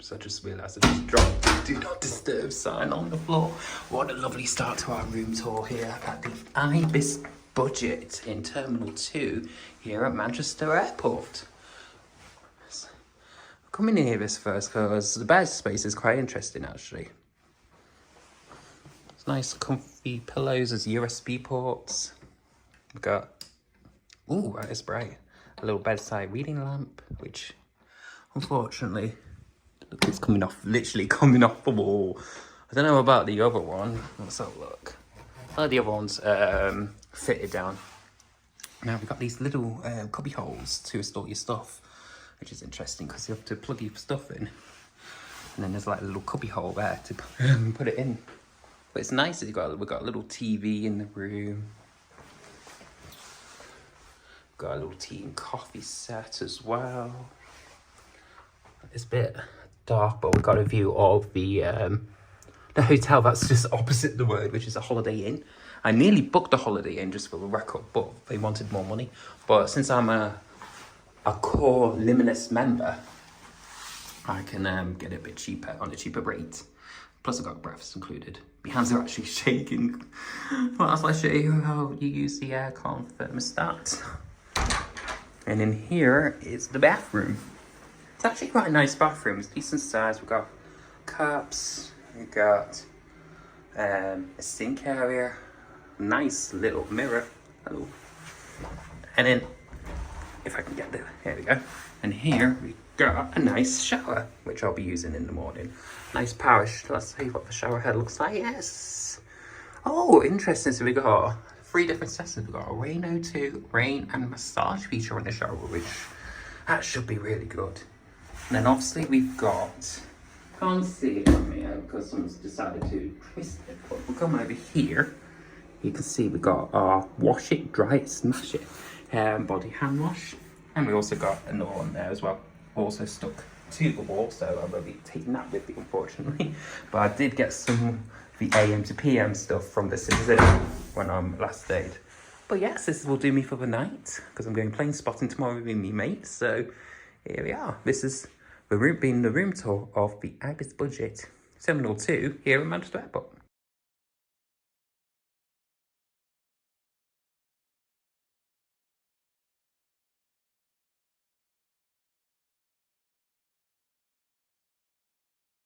So I just realised I just dropped the do not disturb sign on the floor. What a lovely start to our room tour here at the Ibis Budget in Terminal 2 here at Manchester Airport. Come in here this first because the bed space is quite interesting actually. It's nice comfy pillows, there's USB ports. We've got, ooh, that is bright. A little bedside reading lamp, which unfortunately, look, it's coming off, literally coming off the wall. I don't know about the other one. Let's have a look. The other one's fitted down. Now we've got these little cubby holes to store your stuff, which is interesting because you have to plug your stuff in. And then there's like a little cubby hole there to put it in. But it's nice that we've got a little TV in the room. Got a little tea and coffee set as well. It's a bit dark, but we've got a view of the hotel that's just opposite the word, which is a Holiday Inn. I nearly booked the Holiday Inn just for the record, but they wanted more money. But since I'm a core Luminous member, I can get it a bit cheaper on a cheaper rate. Plus I've got breakfast included. My hands are actually shaking. Well, I'll show you how you use the aircon thermostat. And in here is the bathroom. It's actually quite a nice bathroom. It's decent size. We've got cups. We've got a sink area. Nice little mirror. Hello. And then, if I can get there, here we go. And here we've got a nice shower, which I'll be using in the morning. Nice power. Let's see what the shower head looks like. Yes. Oh, interesting. So we got 3 different sessions. We've got a rain O2, rain and massage feature in the shower, which that should be really good. And then obviously we've got, can't see it from here because someone's decided to twist it, but we'll come over here. You can see we've got our wash it, dry it, smash it, hair and body hand wash. And we also got another one there as well, also stuck to the wall, so I won't be taking that with me unfortunately. But I did get some of the AM to PM stuff from the exhibit when I last stayed. But yes, this will do me for the night because I'm going plane spotting tomorrow with me mates. So here we are. This is the room tour of the Ibis Budget Terminal 2 here at Manchester Airport.